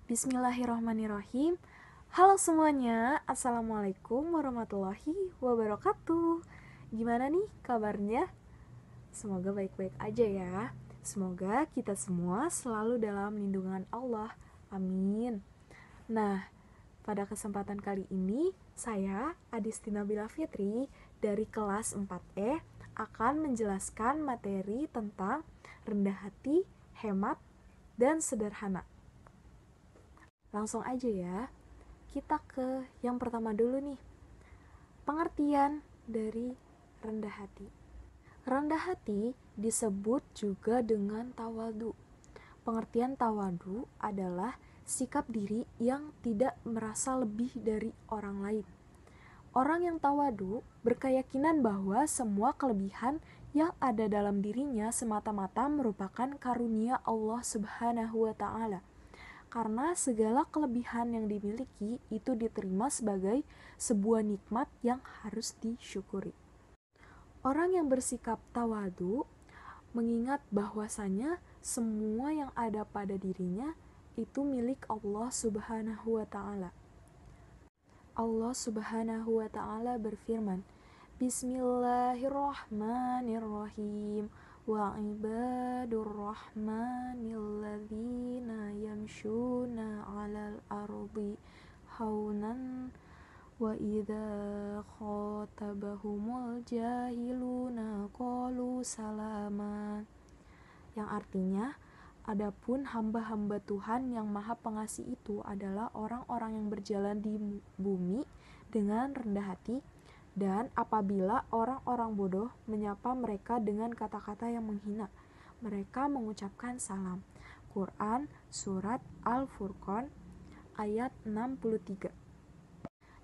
Bismillahirrahmanirrahim. Halo semuanya, Assalamualaikum warahmatullahi wabarakatuh. Gimana nih kabarnya? Semoga baik-baik aja ya. Semoga kita semua selalu dalam lindungan Allah. Amin. Nah, pada kesempatan kali ini, saya Adisti Nabila Fitri dari kelas 4E akan menjelaskan materi tentang rendah hati, hemat, dan sederhana. Langsung aja ya, kita ke yang pertama dulu nih. Pengertian dari rendah hati. Rendah hati disebut juga dengan tawadu. Pengertian tawadu adalah sikap diri yang tidak merasa lebih dari orang lain. Orang yang tawadu berkeyakinan bahwa semua kelebihan yang ada dalam dirinya semata-mata merupakan karunia Allah Subhanahu wa Ta'ala. Karena segala kelebihan yang dimiliki itu diterima sebagai sebuah nikmat yang harus disyukuri. Orang yang bersikap tawadu mengingat bahwasanya semua yang ada pada dirinya itu milik Allah Subhanahu wa Ta'ala. Allah Subhanahu wa Ta'ala berfirman, Bismillahirrahmanirrahim. Wa ibadur rahmanil ladzina yamshuna 'alal ardi haunan wa idza khatabahumul jahiluna qalu salama. Yang artinya, adapun hamba-hamba Tuhan yang Maha Pengasih itu adalah orang-orang yang berjalan di bumi dengan rendah hati, dan apabila orang-orang bodoh menyapa mereka dengan kata-kata yang menghina, mereka mengucapkan salam. Quran Surat Al-Furqan ayat 63.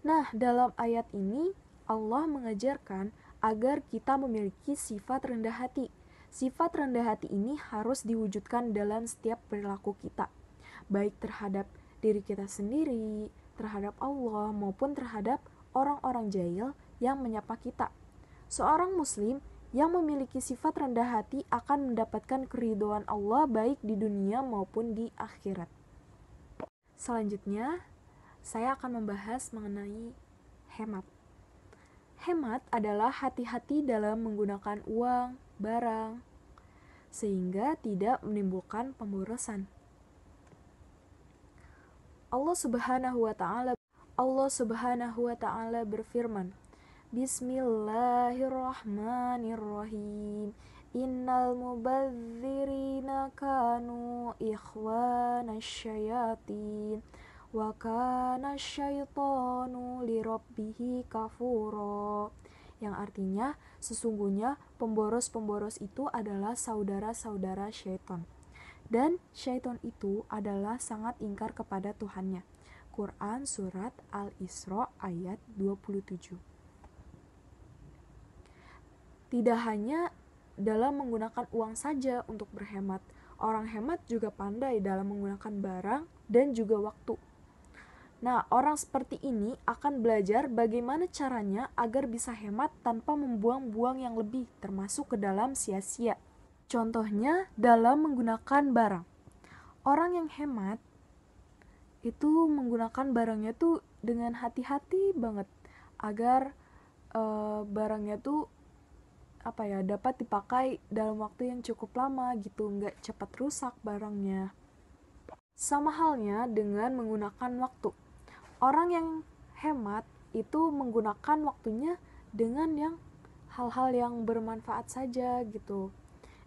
Nah, dalam ayat ini Allah mengajarkan agar kita memiliki sifat rendah hati. Sifat rendah hati ini harus diwujudkan dalam setiap perilaku kita, baik terhadap diri kita sendiri, terhadap Allah, maupun terhadap orang-orang jahil yang menyapa kita. Seorang muslim yang memiliki sifat rendah hati akan mendapatkan keridhaan Allah baik di dunia maupun di akhirat. Selanjutnya, saya akan membahas mengenai hemat. Hemat adalah hati-hati dalam menggunakan uang, barang, sehingga tidak menimbulkan pemborosan. Allah Subhanahu wa Ta'ala berfirman, Bismillahirrahmanirrahim. Innal mubadzirina kanu ikhwanasy syayatin wa kana syaitanu lirabbihi kafura. Yang artinya, sesungguhnya pemboros-pemboros itu adalah saudara-saudara syaitan. Dan syaitan itu adalah sangat ingkar kepada Tuhannya. Quran Surat Al-Isra ayat 27. Tidak hanya dalam menggunakan uang saja untuk berhemat, orang hemat juga pandai dalam menggunakan barang dan juga waktu. Nah, orang seperti ini akan belajar bagaimana caranya agar bisa hemat tanpa membuang-buang yang lebih, termasuk ke dalam sia-sia. Contohnya dalam menggunakan barang. Orang yang hemat itu menggunakan barangnya tuh dengan hati-hati banget agar barangnya tuh dapat dipakai dalam waktu yang cukup lama gitu, nggak cepat rusak barangnya. Sama halnya dengan menggunakan waktu. Orang yang hemat itu menggunakan waktunya dengan hal-hal yang bermanfaat saja gitu.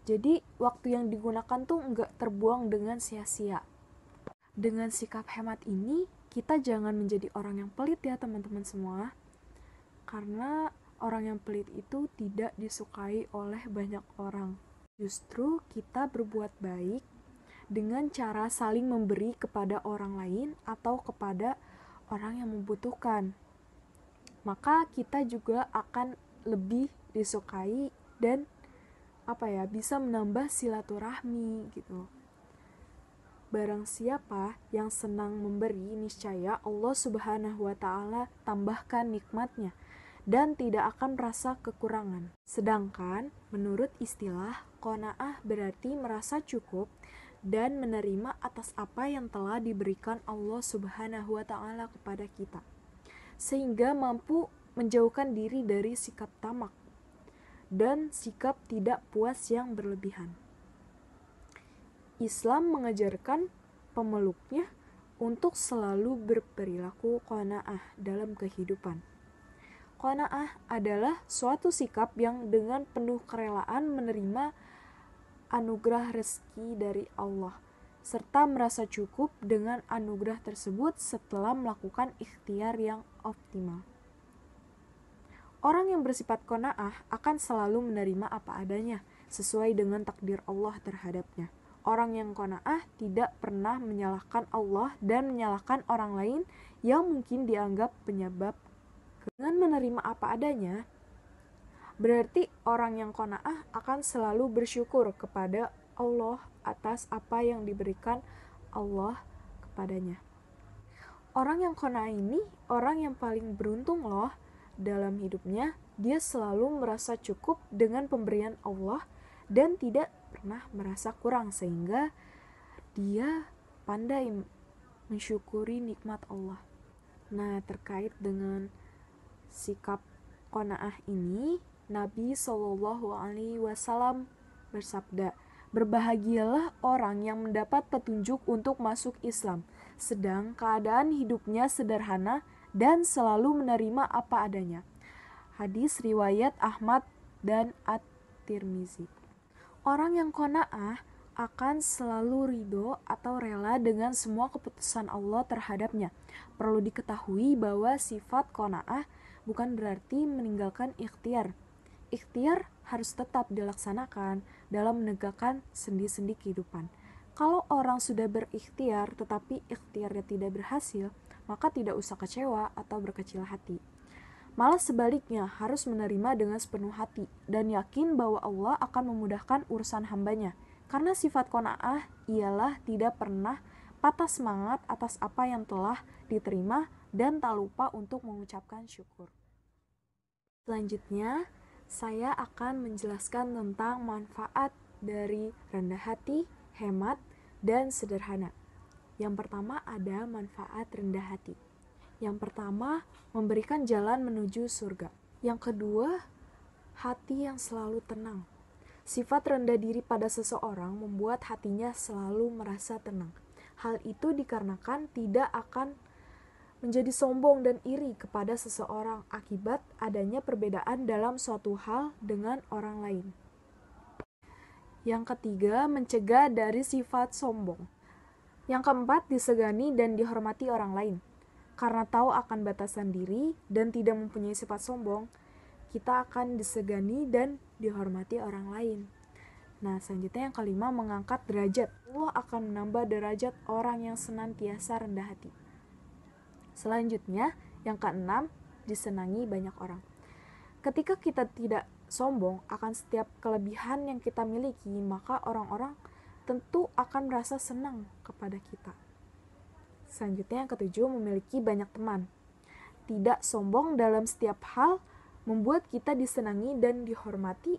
Jadi waktu yang digunakan tuh nggak terbuang dengan sia-sia. Dengan sikap hemat ini, kita jangan menjadi orang yang pelit ya teman-teman semua. Karena orang yang pelit itu tidak disukai oleh banyak orang. Justru kita berbuat baik dengan cara saling memberi kepada orang lain atau kepada orang yang membutuhkan. Maka kita juga akan lebih disukai dan bisa menambah silaturahmi gitu. Barang siapa yang senang memberi, niscaya Allah Subhanahu wa Ta'ala tambahkan nikmatnya dan tidak akan merasa kekurangan. Sedangkan menurut istilah qanaah berarti merasa cukup dan menerima atas apa yang telah diberikan Allah Subhanahu wa Ta'ala kepada kita, sehingga mampu menjauhkan diri dari sikap tamak dan sikap tidak puas yang berlebihan. Islam mengajarkan pemeluknya untuk selalu berperilaku qanaah dalam kehidupan. Qanaah adalah suatu sikap yang dengan penuh kerelaan menerima anugerah rezeki dari Allah, serta merasa cukup dengan anugerah tersebut setelah melakukan ikhtiar yang optimal. Orang yang bersifat qanaah akan selalu menerima apa adanya, sesuai dengan takdir Allah terhadapnya. Orang yang qanaah tidak pernah menyalahkan Allah dan menyalahkan orang lain yang mungkin dianggap penyebab. Dengan menerima apa adanya, berarti orang yang qanaah akan selalu bersyukur kepada Allah atas apa yang diberikan Allah kepadanya. Orang yang qanaah ini orang yang paling beruntung loh dalam hidupnya. Dia selalu merasa cukup dengan pemberian Allah dan tidak pernah merasa kurang, sehingga dia pandai mensyukuri nikmat Allah. Nah, terkait dengan sikap qanaah ini, Nabi SAW bersabda, "Berbahagialah orang yang mendapat petunjuk untuk masuk Islam, sedang keadaan hidupnya sederhana dan selalu menerima apa adanya." Hadis riwayat Ahmad dan At-Tirmizi. Orang yang qanaah akan selalu ridho atau rela dengan semua keputusan Allah terhadapnya. Perlu diketahui bahwa sifat qanaah bukan berarti meninggalkan ikhtiar. Ikhtiar harus tetap dilaksanakan dalam menegakkan sendi-sendi kehidupan. Kalau orang sudah berikhtiar tetapi ikhtiarnya tidak berhasil, maka tidak usah kecewa atau berkecil hati. Malah sebaliknya, harus menerima dengan sepenuh hati dan yakin bahwa Allah akan memudahkan urusan hambanya. Karena sifat qanaah ialah tidak pernah patah semangat atas apa yang telah diterima dan tak lupa untuk mengucapkan syukur. Selanjutnya, saya akan menjelaskan tentang manfaat dari rendah hati, hemat, dan sederhana. Yang pertama ada manfaat rendah hati. Yang pertama, memberikan jalan menuju surga. Yang kedua, hati yang selalu tenang. Sifat rendah diri pada seseorang membuat hatinya selalu merasa tenang. Hal itu dikarenakan tidak akan menjadi sombong dan iri kepada seseorang akibat adanya perbedaan dalam suatu hal dengan orang lain. Yang ketiga, mencegah dari sifat sombong. Yang keempat, disegani dan dihormati orang lain. Karena tahu akan batasan diri dan tidak mempunyai sifat sombong, kita akan disegani dan dihormati orang lain. Nah, selanjutnya yang kelima, mengangkat derajat. Allah akan menambah derajat orang yang senantiasa rendah hati. Selanjutnya, yang keenam, disenangi banyak orang. Ketika kita tidak sombong akan setiap kelebihan yang kita miliki, maka orang-orang tentu akan merasa senang kepada kita. Selanjutnya yang ketujuh, memiliki banyak teman. Tidak sombong dalam setiap hal membuat kita disenangi dan dihormati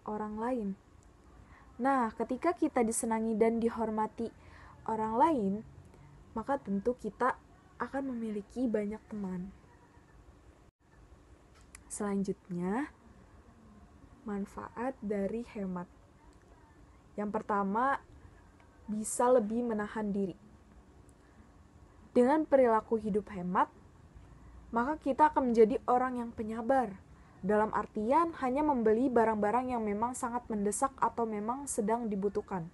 orang lain. Nah, ketika kita disenangi dan dihormati orang lain, maka tentu kita akan memiliki banyak teman. Selanjutnya, manfaat dari hemat. Yang pertama, bisa lebih menahan diri. Dengan perilaku hidup hemat, maka kita akan menjadi orang yang penyabar. Dalam artian hanya membeli barang-barang yang memang sangat mendesak atau memang sedang dibutuhkan.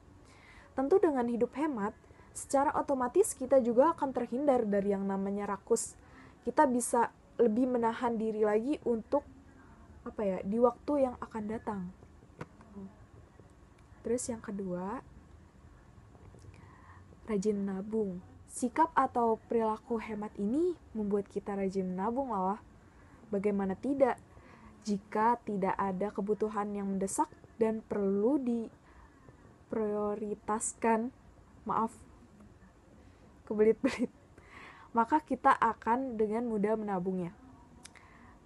Tentu dengan hidup hemat, secara otomatis kita juga akan terhindar dari yang namanya rakus. Kita bisa lebih menahan diri lagi untuk di waktu yang akan datang. Terus yang kedua, rajin menabung. Sikap atau perilaku hemat ini membuat kita rajin menabung loh. Bagaimana tidak? Jika tidak ada kebutuhan yang mendesak dan perlu diprioritaskan, kebelit-belit, maka kita akan dengan mudah menabungnya.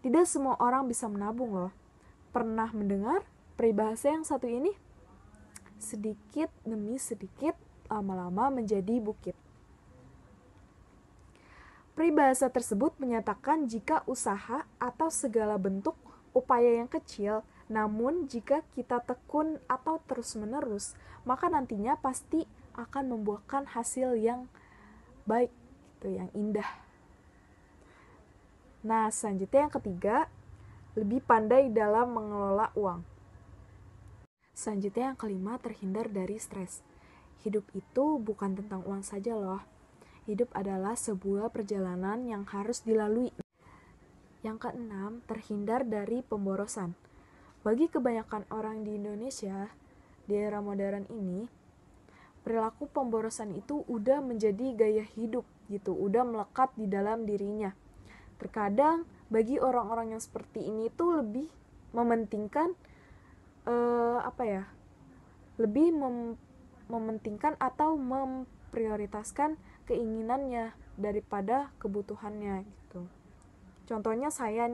Tidak semua orang bisa menabung loh. Pernah mendengar peribahasa yang satu ini? sedikit demi sedikit lama-lama menjadi bukit. Peribahasa tersebut menyatakan jika usaha atau segala bentuk upaya yang kecil, namun jika kita tekun atau terus-menerus, maka nantinya pasti akan membuahkan hasil yang baik, gitu, yang indah. Nah, selanjutnya yang ketiga, lebih pandai dalam mengelola uang. Selanjutnya yang kelima, terhindar dari stres. Hidup itu bukan tentang uang saja loh. Hidup adalah sebuah perjalanan yang harus dilalui. Yang keenam, terhindar dari pemborosan. Bagi kebanyakan orang di Indonesia, di era modern ini, perilaku pemborosan itu udah menjadi gaya hidup gitu, udah melekat di dalam dirinya. Terkadang bagi orang-orang yang seperti ini tuh lebih mementingkan mementingkan atau memprioritaskan keinginannya daripada kebutuhannya gitu. Contohnya saya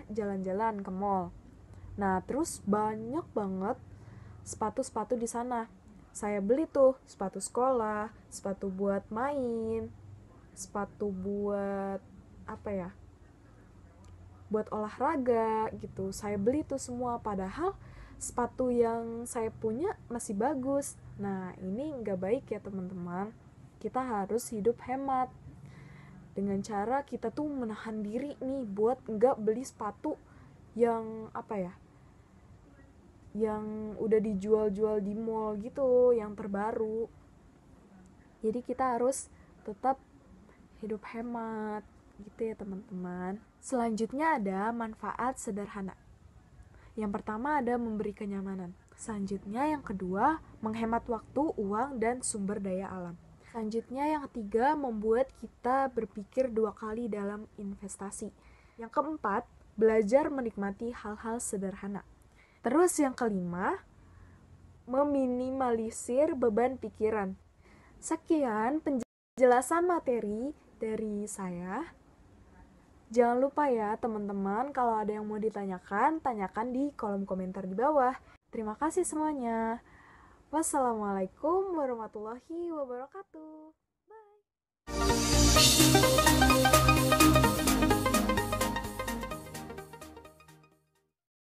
jalan-jalan ke mall. Nah, terus banyak banget sepatu-sepatu di sana. Saya beli tuh sepatu sekolah, sepatu buat main, sepatu buat buat olahraga gitu. Saya beli tuh semua, padahal sepatu yang saya punya masih bagus. Nah, ini nggak baik ya teman-teman. Kita harus hidup hemat dengan cara kita tuh menahan diri nih buat nggak beli sepatu yang yang udah dijual-jual di mall gitu, yang terbaru. Jadi kita harus tetap hidup hemat gitu ya teman-teman. Selanjutnya ada manfaat sederhana. Yang pertama ada memberi kenyamanan. Selanjutnya yang kedua, menghemat waktu, uang, dan sumber daya alam. Selanjutnya yang ketiga, membuat kita berpikir 2 kali dalam investasi. Yang keempat, belajar menikmati hal-hal sederhana. Terus yang kelima, meminimalisir beban pikiran. Sekian penjelasan materi dari saya. Jangan lupa ya teman-teman, kalau ada yang mau ditanyakan, tanyakan di kolom komentar di bawah. Terima kasih semuanya. Wassalamualaikum warahmatullahi wabarakatuh.